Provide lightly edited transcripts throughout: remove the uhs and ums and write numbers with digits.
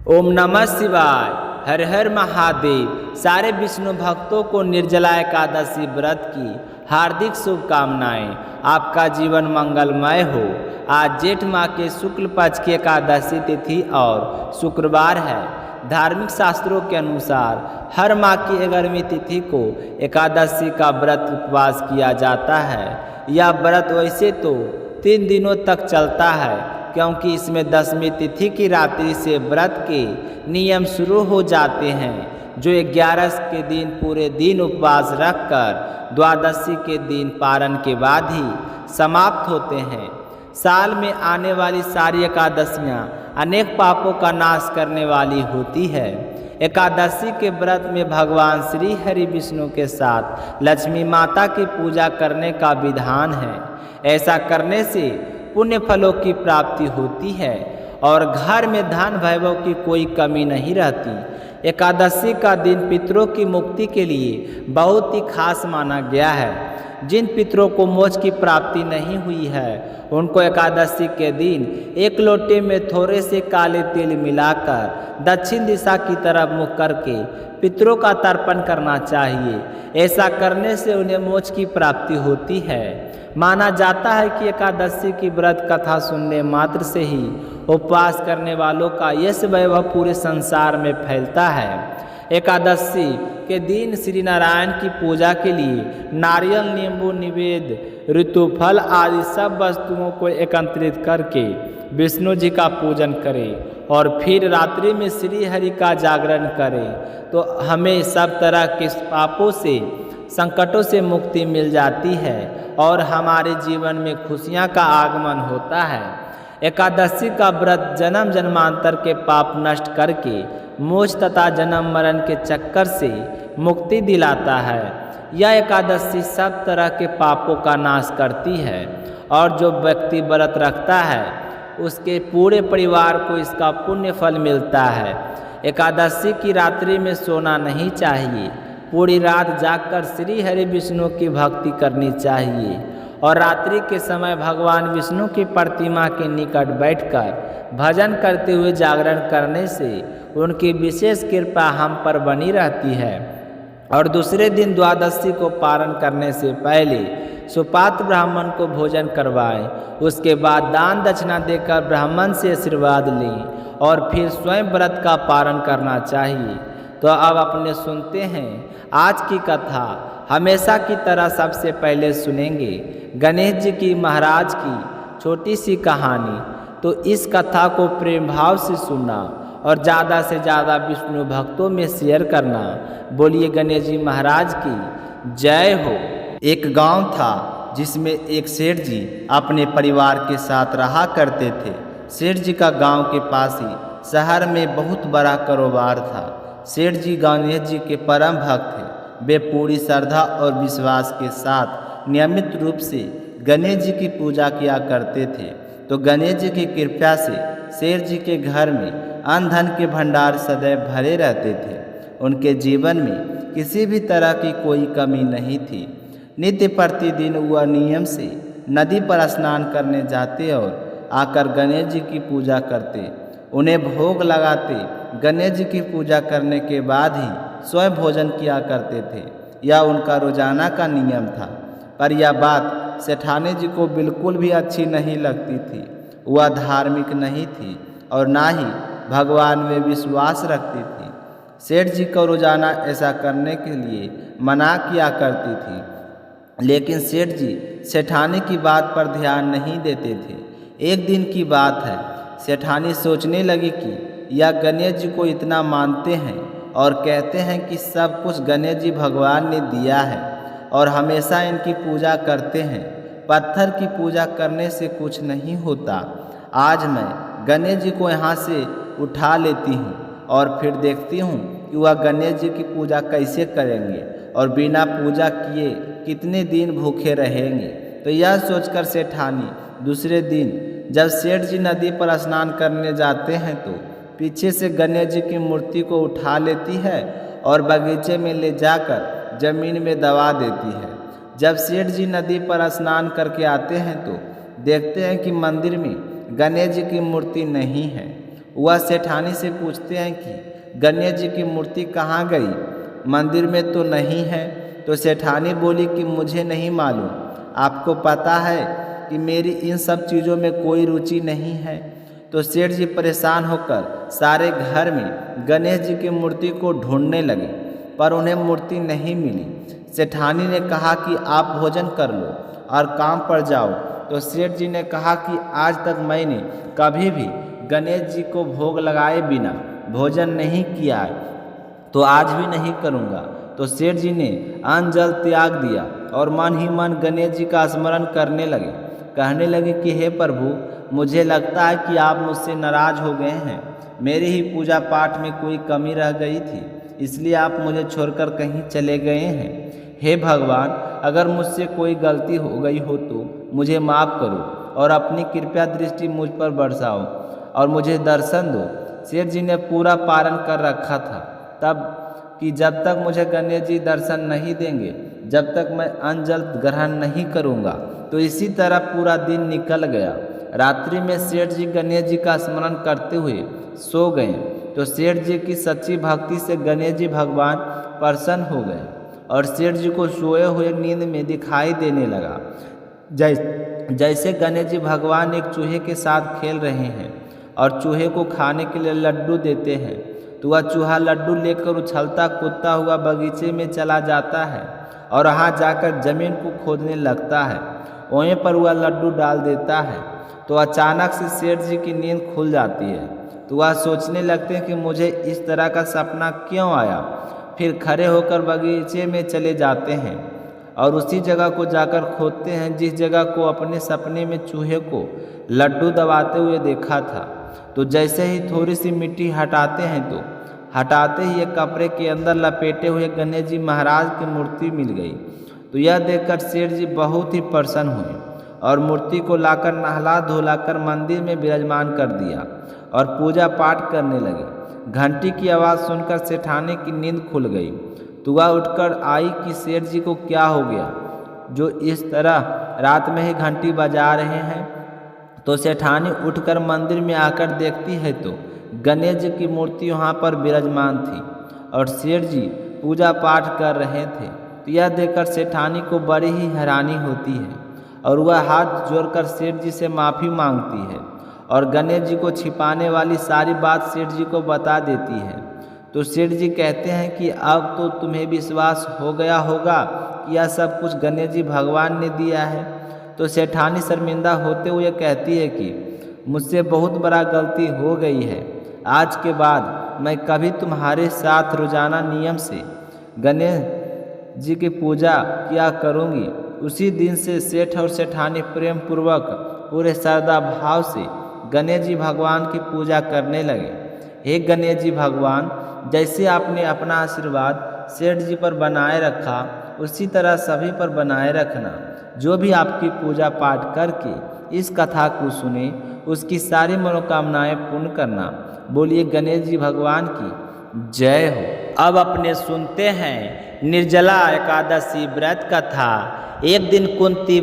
ओम नमः शिवाय। हर हर महादेव। सारे विष्णु भक्तों को निर्जला एकादशी व्रत की हार्दिक शुभकामनाएं। आपका जीवन मंगलमय हो। आज जेठ माह के शुक्ल पक्ष की एकादशी तिथि और शुक्रवार है। धार्मिक शास्त्रों के अनुसार हर माह की 11वीं तिथि को एकादशी का व्रत उपवास किया जाता है। यह व्रत वैसे तो 3 दिनों तक चलता है, क्योंकि इसमें 10वीं तिथि की रात्रि से व्रत के नियम शुरू हो जाते हैं, जो 11 के दिन पूरे दिन उपवास रखकर द्वादशी के दिन पारण के बाद ही समाप्त होते हैं। साल में आने वाली सारी एकादशियाँ अनेक पापों का नाश करने वाली होती है। एकादशी के व्रत में भगवान श्री हरि विष्णु के साथ लक्ष्मी माता की पूजा करने का विधान है। ऐसा करने से पुण्य फलों की प्राप्ति होती है और घर में धन वैभव की कोई कमी नहीं रहती। एकादशी का दिन पितरों की मुक्ति के लिए बहुत ही खास माना गया है। जिन पितरों को मोक्ष की प्राप्ति नहीं हुई है, उनको एकादशी के दिन एक लोटे में थोड़े से काले तिल मिलाकर दक्षिण दिशा की तरफ मुख करके पितरों का तर्पण करना चाहिए। ऐसा करने से उन्हें मोक्ष की प्राप्ति होती है। माना जाता है कि एकादशी की व्रत कथा सुनने मात्र से ही उपवास करने वालों का यश वैभव पूरे संसार में फैलता है। एकादशी के दिन श्री नारायण की पूजा के लिए नारियल, नींबू, निवेद, ऋतुफल आदि सब वस्तुओं को एकत्रित करके विष्णु जी का पूजन करें और फिर रात्रि में श्री हरि का जागरण करें, तो हमें सब तरह के पापों से, संकटों से मुक्ति मिल जाती है और हमारे जीवन में खुशियां का आगमन होता है। एकादशी का व्रत जन्म जन्मांतर के पाप नष्ट करके मोक्ष तथा जन्म मरण के चक्कर से मुक्ति दिलाता है। यह एकादशी सब तरह के पापों का नाश करती है और जो व्यक्ति व्रत रखता है उसके पूरे परिवार को इसका पुण्य फल मिलता है। एकादशी की रात्रि में सोना नहीं चाहिए। पूरी रात जागकर श्री हरि विष्णु की भक्ति करनी चाहिए और रात्रि के समय भगवान विष्णु की प्रतिमा के निकट बैठकर भजन करते हुए जागरण करने से उनकी विशेष कृपा हम पर बनी रहती है। और दूसरे दिन द्वादशी को पारण करने से पहले सुपात्र ब्राह्मण को भोजन करवाएं। उसके बाद दान दक्षिणा देकर ब्राह्मण से आशीर्वाद लें और फिर स्वयं व्रत का पारण करना चाहिए। तो अब अपने सुनते हैं आज की कथा। हमेशा की तरह सबसे पहले सुनेंगे गणेश जी की महाराज की छोटी सी कहानी। तो इस कथा को प्रेम भाव से सुनना और ज़्यादा से ज़्यादा विष्णु भक्तों में शेयर करना। बोलिए गणेश जी महाराज की जय हो। एक गांव था जिसमें एक सेठ जी अपने परिवार के साथ रहा करते थे। सेठ जी का गांव के पास ही शहर में बहुत बड़ा कारोबार था। सेठ जी गणेश जी के परम भक्त थे। वे पूरी श्रद्धा और विश्वास के साथ नियमित रूप से गणेश जी की पूजा किया करते थे। तो गणेश जी की कृपा से सेठ जी के घर में अन्न धन के भंडार सदैव भरे रहते थे। उनके जीवन में किसी भी तरह की कोई कमी नहीं थी। नित्य प्रतिदिन वह नियम से नदी पर स्नान करने जाते और आकर गणेश जी की पूजा करते, उन्हें भोग लगाते। गणेश जी की पूजा करने के बाद ही स्वयं भोजन किया करते थे। यह उनका रोजाना का नियम था। पर यह बात सेठानी जी को बिल्कुल भी अच्छी नहीं लगती थी। वह धार्मिक नहीं थी और ना ही भगवान में विश्वास रखती थी। सेठ जी को रोजाना ऐसा करने के लिए मना किया करती थी, लेकिन सेठ जी सेठानी की बात पर ध्यान नहीं देते थे। एक दिन की बात है, सेठानी सोचने लगी कि यह गणेश जी को इतना मानते हैं और कहते हैं कि सब कुछ गणेश जी भगवान ने दिया है और हमेशा इनकी पूजा करते हैं। पत्थर की पूजा करने से कुछ नहीं होता। आज मैं गणेश जी को यहाँ से उठा लेती हूँ और फिर देखती हूँ कि वह गणेश जी की पूजा कैसे करेंगे और बिना पूजा किए कितने दिन भूखे रहेंगे। तो यह सोचकर सेठानी दूसरे दिन जब सेठ जी नदी पर स्नान करने जाते हैं तो पीछे से गणेश जी की मूर्ति को उठा लेती है और बगीचे में ले जाकर जमीन में दबा देती है। जब सेठ जी नदी पर स्नान करके आते हैं तो देखते हैं कि मंदिर में गणेश जी की मूर्ति नहीं है। वह सेठानी से पूछते हैं कि गणेश जी की मूर्ति कहाँ गई, मंदिर में तो नहीं है। तो सेठानी बोली कि मुझे नहीं मालूम, आपको पता है कि मेरी इन सब चीज़ों में कोई रुचि नहीं है। तो सेठ जी परेशान होकर सारे घर में गणेश जी की मूर्ति को ढूंढने लगे, पर उन्हें मूर्ति नहीं मिली। सेठानी ने कहा कि आप भोजन कर लो और काम पर जाओ। तो सेठ जी ने कहा कि आज तक मैंने कभी भी गणेश जी को भोग लगाए बिना भोजन नहीं किया है, तो आज भी नहीं करूँगा। तो सेठ जी ने अन्न जल त्याग दिया और मन ही मन गणेश जी का स्मरण करने लगे। कहने लगे कि हे प्रभु, मुझे लगता है कि आप मुझसे नाराज हो गए हैं। मेरे ही पूजा पाठ में कोई कमी रह गई थी, इसलिए आप मुझे छोड़कर कहीं चले गए हैं। हे भगवान, अगर मुझसे कोई गलती हो गई हो तो मुझे माफ़ करो और अपनी कृपया दृष्टि मुझ पर बरसाओ और मुझे दर्शन दो। सेठ जी ने पूरा पारण कर रखा था तब कि जब तक मुझे गणेश जी दर्शन नहीं देंगे, जब तक मैं अन्न जल ग्रहण नहीं करूँगा। तो इसी तरह पूरा दिन निकल गया। रात्रि में सेठ जी गणेश जी का स्मरण करते हुए सो गए। तो सेठ जी की सच्ची भक्ति से गणेश जी भगवान प्रसन्न हो गए और सेठ जी को सोए हुए नींद में दिखाई देने लगा जैसे गणेश जी भगवान एक चूहे के साथ खेल रहे हैं और चूहे को खाने के लिए लड्डू देते हैं। तो वह चूहा लड्डू लेकर उछलता कूदता हुआ बगीचे में चला जाता है और वहाँ जाकर जमीन को खोदने लगता है। वहीं पर वह लड्डू डाल देता है। तो अचानक से सेठ जी की नींद खुल जाती है। तो वह सोचने लगते हैं कि मुझे इस तरह का सपना क्यों आया। फिर खड़े होकर बगीचे में चले जाते हैं और उसी जगह को जाकर खोदते हैं जिस जगह को अपने सपने में चूहे को लड्डू दबाते हुए देखा था। तो जैसे ही थोड़ी सी मिट्टी हटाते हैं तो हटाते ही एक कपड़े के अंदर लपेटे हुए गणेश जी महाराज की मूर्ति मिल गई। तो यह देखकर सेठ जी बहुत ही प्रसन्न हुए और मूर्ति को लाकर नहला धुलाकर मंदिर में विराजमान कर दिया और पूजा पाठ करने लगे। घंटी की आवाज़ सुनकर सेठानी की नींद खुल गई। तो वह उठकर आई कि सेठ जी को क्या हो गया जो इस तरह रात में ही घंटी बजा रहे हैं। तो सेठानी उठकर मंदिर में आकर देखती है तो गणेश जी की मूर्ति वहाँ पर विराजमान थी और सेठ जी पूजा पाठ कर रहे थे। तो यह देखकर सेठानी को बड़ी ही हैरानी होती है और वह हाथ जोड़कर सेठ जी से माफ़ी मांगती है और गणेश जी को छिपाने वाली सारी बात सेठ जी को बता देती है। तो सेठ जी कहते हैं कि अब तो तुम्हें विश्वास हो गया होगा कि यह सब कुछ गणेश जी भगवान ने दिया है। तो सेठानी शर्मिंदा होते हुए कहती है कि मुझसे बहुत बड़ा गलती हो गई है। आज के बाद मैं कभी तुम्हारे साथ रोजाना नियम से गणेश जी की पूजा किया करूँगी। उसी दिन से सेठ और सेठानी प्रेम पूर्वक पूरे श्रद्धा भाव से गणेश जी भगवान की पूजा करने लगे। हे गणेश जी भगवान, जैसे आपने अपना आशीर्वाद सेठ जी पर बनाए रखा, उसी तरह सभी पर बनाए रखना। जो भी आपकी पूजा पाठ करके इस कथा को सुने, उसकी सारी मनोकामनाएं पूर्ण करना। बोलिए गणेश जी भगवान की जय हो। अब अपने सुनते हैं निर्जला एकादशी व्रत कथा। एक दिन कुंती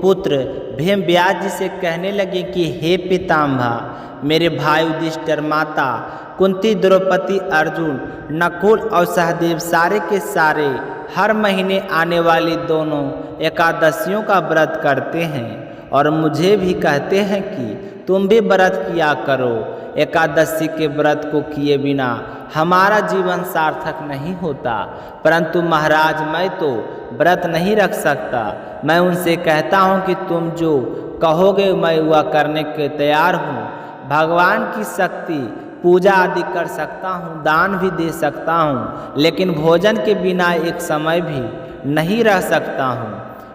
पुत्र भीम व्यास जी से कहने लगे कि हे पितामह, मेरे भाई युधिष्ठिर, माता कुंती, द्रौपदी, अर्जुन, नकुल और सहदेव सारे के सारे हर महीने आने वाली दोनों एकादशियों का व्रत करते हैं और मुझे भी कहते हैं कि तुम भी व्रत किया करो। एकादशी के व्रत को किए बिना हमारा जीवन सार्थक नहीं होता। परंतु महाराज, मैं तो व्रत नहीं रख सकता। मैं उनसे कहता हूँ कि तुम जो कहोगे मैं वह करने के तैयार हूँ। भगवान की शक्ति पूजा आदि कर सकता हूँ, दान भी दे सकता हूँ, लेकिन भोजन के बिना एक समय भी नहीं रह सकता हूँ।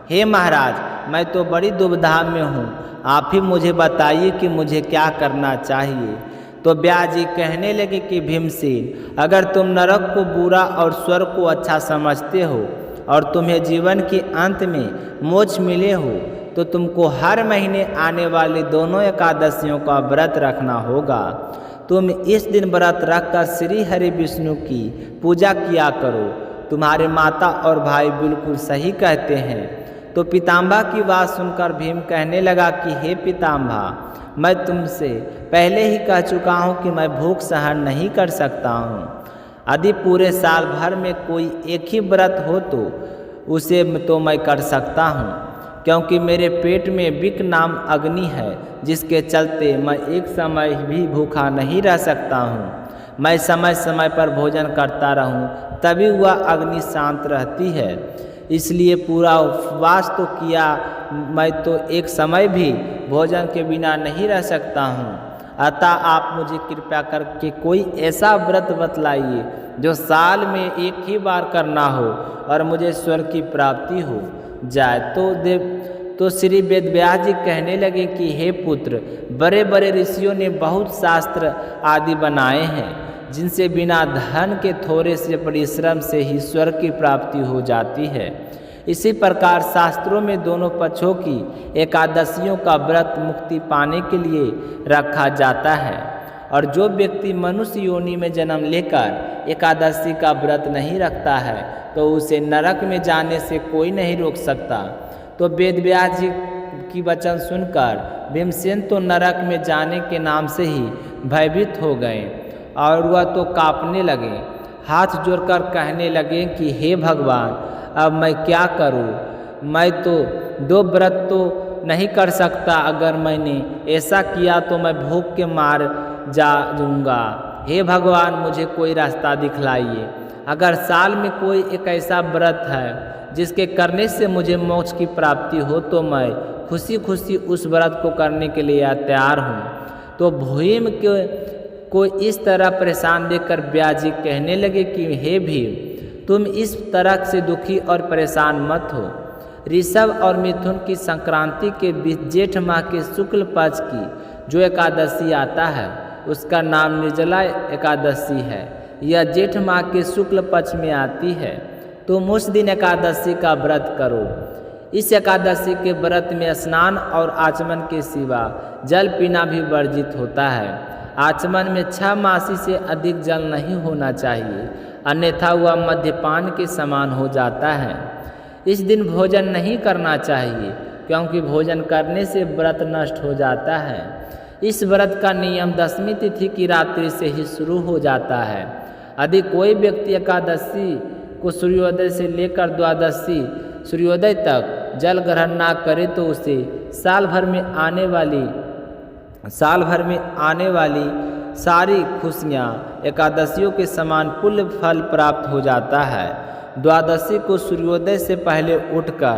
हे महाराज, मैं तो बड़ी दुविधा में हूँ। आप ही मुझे बताइए कि मुझे क्या करना चाहिए। तो व्यास जी कहने लगे कि भीमसेन, अगर तुम नरक को बुरा और स्वर्ग को अच्छा समझते हो और तुम्हें जीवन के अंत में मोक्ष मिले हो, तो तुमको हर महीने आने वाली दोनों एकादशियों का व्रत रखना होगा। तुम इस दिन व्रत रखकर श्री हरि विष्णु की पूजा किया करो। तुम्हारे माता और भाई बिल्कुल सही कहते हैं। तो पितामह की बात सुनकर भीम कहने लगा कि हे पितामह, मैं तुमसे पहले ही कह चुका हूँ कि मैं भूख सहन नहीं कर सकता हूँ। यदि पूरे साल भर में कोई एक ही व्रत हो तो उसे तो मैं कर सकता हूँ, क्योंकि मेरे पेट में विक नाम अग्नि है, जिसके चलते मैं एक समय भी भूखा नहीं रह सकता हूँ। मैं समय समय पर भोजन करता रहूँ तभी वह अग्नि शांत रहती है। इसलिए पूरा उपवास तो किया, मैं तो एक समय भी भोजन के बिना नहीं रह सकता हूँ। अतः आप मुझे कृपया करके कोई ऐसा व्रत बतलाइए जो साल में एक ही बार करना हो और मुझे स्वर्ग की प्राप्ति हो जाए। तो श्री वेदव्यास जी कहने लगे कि हे पुत्र, बड़े बड़े ऋषियों ने बहुत शास्त्र आदि बनाए हैं, जिनसे बिना धन के थोड़े से परिश्रम से ही स्वर्ग की प्राप्ति हो जाती है। इसी प्रकार शास्त्रों में दोनों पक्षों की एकादशियों का व्रत मुक्ति पाने के लिए रखा जाता है, और जो व्यक्ति मनुष्य योनि में जन्म लेकर एकादशी का व्रत नहीं रखता है तो उसे नरक में जाने से कोई नहीं रोक सकता। तो वेदव्यास जी की वचन सुनकर भीमसेन तो नरक में जाने के नाम से ही भयभीत हो गए और वह तो कांपने लगे, हाथ जोड़कर कहने लगे कि हे भगवान, अब मैं क्या करूं? मैं तो 2 व्रत तो नहीं कर सकता। अगर मैंने ऐसा किया तो मैं भूख के मार जाऊंगा। हे भगवान, मुझे कोई रास्ता दिखलाइए। अगर साल में कोई एक ऐसा व्रत है जिसके करने से मुझे मोक्ष की प्राप्ति हो तो मैं खुशी खुशी उस व्रत को करने के लिए तैयार हूँ। तो भीम को इस तरह परेशान देखकर व्यास जी कहने लगे कि हे भीम, तुम इस तरह से दुखी और परेशान मत हो। ऋषभ और मिथुन की संक्रांति के बीच जेठ माह के शुक्ल पक्ष की जो एकादशी आता है उसका नाम निर्जला एकादशी है। यह जेठ माह के शुक्ल पक्ष में आती है। तुम उस दिन एकादशी का व्रत करो। इस एकादशी के व्रत में स्नान और आचमन के सिवा जल पीना भी वर्जित होता है। आचमन में 6 मासी से अधिक जल नहीं होना चाहिए, अन्यथा वह मद्यपान के समान हो जाता है। इस दिन भोजन नहीं करना चाहिए, क्योंकि भोजन करने से व्रत नष्ट हो जाता है। इस व्रत का नियम 10वीं तिथि की रात्रि से ही शुरू हो जाता है। यदि कोई व्यक्ति एकादशी को सूर्योदय से लेकर द्वादशी सूर्योदय तक जल ग्रहण ना करे तो उसे साल भर में आने वाली सारी खुशियाँ एकादशियों के समान पुण्य फल प्राप्त हो जाता है। द्वादशी को सूर्योदय से पहले उठकर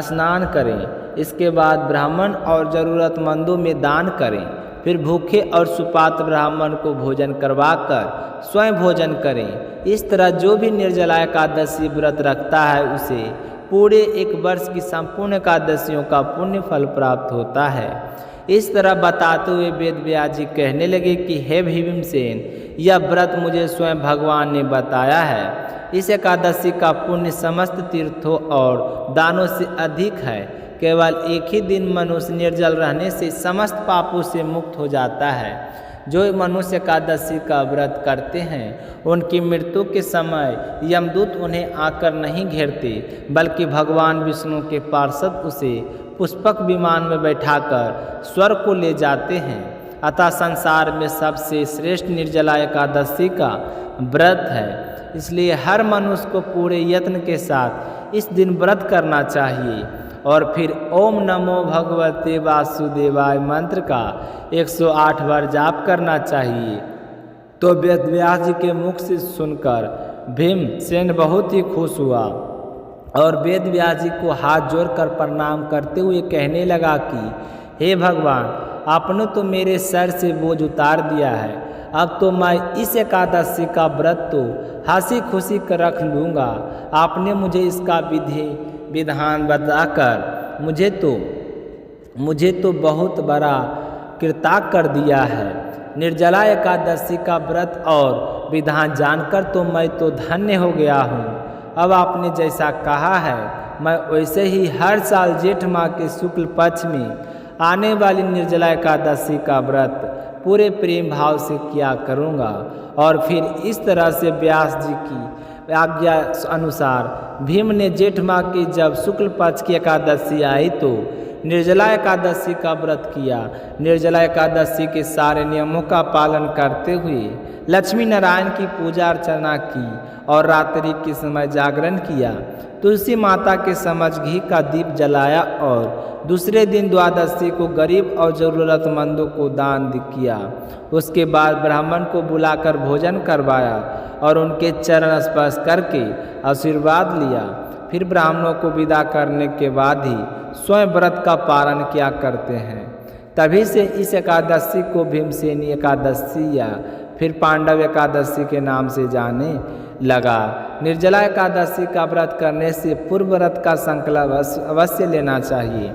स्नान करें। इसके बाद ब्राह्मण और ज़रूरतमंदों में दान करें। फिर भूखे और सुपात्र ब्राह्मण को भोजन करवाकर स्वयं भोजन करें। इस तरह जो भी निर्जला एकादशी व्रत रखता है उसे पूरे 1 वर्ष की संपूर्ण एकादशियों का पुण्य फल प्राप्त होता है। इस तरह बताते हुए वेदव्यास जी कहने लगे कि हे भीमसेन, यह व्रत मुझे स्वयं भगवान ने बताया है। इस एकादशी का पुण्य समस्त तीर्थों और दानों से अधिक है। केवल एक ही दिन मनुष्य निर्जल रहने से समस्त पापों से मुक्त हो जाता है। जो मनुष्य एकादशी का व्रत करते हैं उनकी मृत्यु के समय यमदूत उन्हें आकर नहीं घेरते, बल्कि भगवान विष्णु के पार्षद उसे पुष्पक विमान में बैठाकर स्वर्ग को ले जाते हैं। अतः संसार में सबसे श्रेष्ठ निर्जला एकादशी का व्रत है। इसलिए हर मनुष्य को पूरे यत्न के साथ इस दिन व्रत करना चाहिए और फिर ओम नमो भगवते वासुदेवाय मंत्र का 108 बार जाप करना चाहिए। तो वेदव्यास जी के मुख से सुनकर भीमसेन बहुत ही खुश हुआ और वेदव्यास जी को हाथ जोड़कर प्रणाम करते हुए कहने लगा कि हे भगवान, आपने तो मेरे सर से बोझ उतार दिया है। अब तो मैं इस एकादशी का व्रत तो हंसी खुशी कर रख लूँगा। आपने मुझे इसका विधान बताकर मुझे तो बहुत बड़ा कृतार्थ कर दिया है। निर्जला एकादशी का व्रत और विधान जानकर तो मैं तो धन्य हो गया हूँ। अब आपने जैसा कहा है मैं वैसे ही हर साल जेठ माह के शुक्ल पक्ष में आने वाली निर्जला एकादशी का व्रत पूरे प्रेम भाव से किया करूँगा। और फिर इस तरह से व्यास जी की आज्ञा अनुसार भीम ने जेठ माह की जब शुक्ल पक्ष की एकादशी आई तो निर्जला एकादशी का व्रत किया। निर्जला एकादशी के सारे नियमों का पालन करते हुए लक्ष्मी नारायण की पूजा अर्चना की और रात्रि के समय जागरण किया। तुलसी माता के समक्ष घी का दीप जलाया और दूसरे दिन द्वादशी को गरीब और ज़रूरतमंदों को दान किया। उसके बाद ब्राह्मण को बुलाकर भोजन करवाया और उनके चरण स्पर्श करके आशीर्वाद लिया। फिर ब्राह्मणों को विदा करने के बाद ही स्वयं व्रत का पारण किया करते हैं। तभी से इस एकादशी को भीमसेनी एकादशी या फिर पांडव एकादशी के नाम से जाने लगा। निर्जला एकादशी का व्रत करने से पूर्व व्रत का संकल्प अवश्य लेना चाहिए।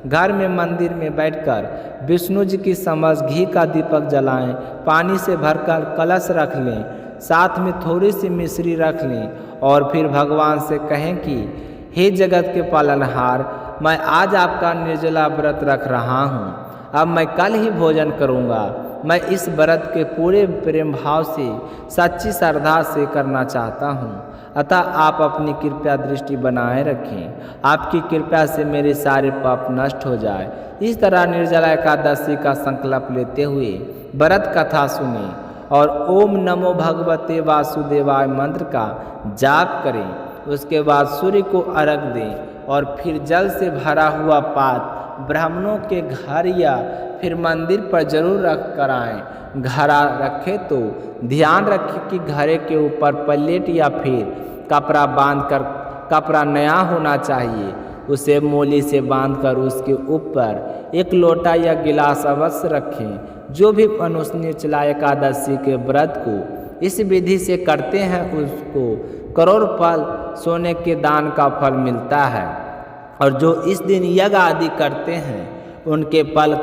घर में मंदिर में बैठकर विष्णु जी की समक्ष घी का दीपक जलाएं, पानी से भरकर कलश रख लें, साथ में थोड़ी सी मिश्री रख लें और फिर भगवान से कहें कि हे जगत के पालनहार, मैं आज आपका निर्जला व्रत रख रहा हूँ। अब मैं कल ही भोजन करूँगा। मैं इस व्रत के पूरे प्रेम भाव से सच्ची श्रद्धा से करना चाहता हूँ, अतः आप अपनी कृपया दृष्टि बनाए रखें। आपकी कृपा से मेरे सारे पाप नष्ट हो जाए। इस तरह निर्जला एकादशी का संकल्प लेते हुए व्रत कथा सुने और ओम नमो भगवते वासुदेवाय मंत्र का जाप करें। उसके बाद सूर्य को अर्घ दें और फिर जल से भरा हुआ पात्र ब्राह्मणों के घर या फिर मंदिर पर जरूर रख कर आएँ। घड़ा रखे तो ध्यान रखें कि घड़े के ऊपर प्लेट या फिर कपड़ा बांधकर, कपड़ा नया होना चाहिए, उसे मोली से बांधकर उसके ऊपर एक लोटा या गिलास अवश्य रखें। जो भी मनुष्य निर्जला एकादशी के व्रत को इस विधि से करते हैं उसको करोड़ फल सोने के दान का फल मिलता है। और जो इस दिन यज्ञ आदि करते हैं उनके फल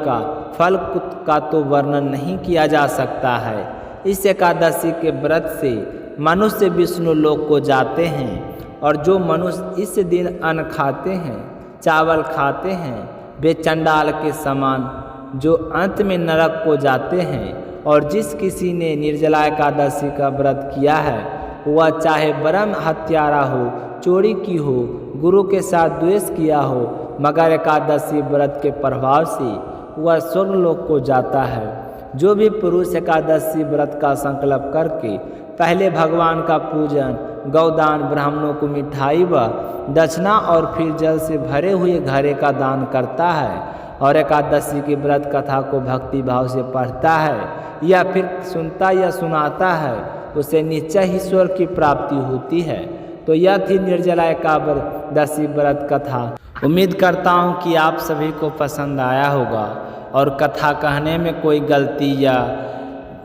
का तो वर्णन नहीं किया जा सकता है। इस एकादशी के व्रत से मनुष्य विष्णु लोक को जाते हैं और जो मनुष्य इस दिन अन्न खाते हैं, चावल खाते हैं, वे चंडाल के समान जो अंत में नरक को जाते हैं। और जिस किसी ने निर्जला एकादशी का व्रत किया है वह चाहे ब्रह्म हत्यारा हो, चोरी की हो, गुरु के साथ द्वेष किया हो, मगर एकादशी व्रत के प्रभाव से वह स्वर्गलोक को जाता है। जो भी पुरुष एकादशी व्रत का संकल्प करके पहले भगवान का पूजन, गौदान, ब्राह्मणों को मिठाई व दक्षिणा और फिर जल से भरे हुए घड़े का दान करता है और एकादशी की व्रत कथा को भक्ति भाव से पढ़ता है या फिर सुनता या सुनाता है, उसे निश्चय ही स्वर्ग की प्राप्ति होती है। तो यह थी निर्जला एकादशी व्रत कथा। उम्मीद करता हूँ कि आप सभी को पसंद आया होगा और कथा कहने में कोई गलती या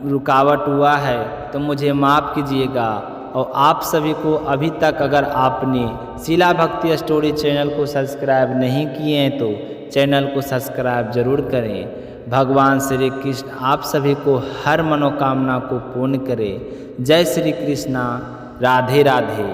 रुकावट हुआ है तो मुझे माफ़ कीजिएगा। और आप सभी को अभी तक अगर आपने शीला भक्ति स्टोरी चैनल को सब्सक्राइब नहीं किए हैं तो चैनल को सब्सक्राइब जरूर करें। भगवान श्री कृष्ण आप सभी को हर मनोकामना को पूर्ण करें। जय श्री कृष्णा। राधे राधे।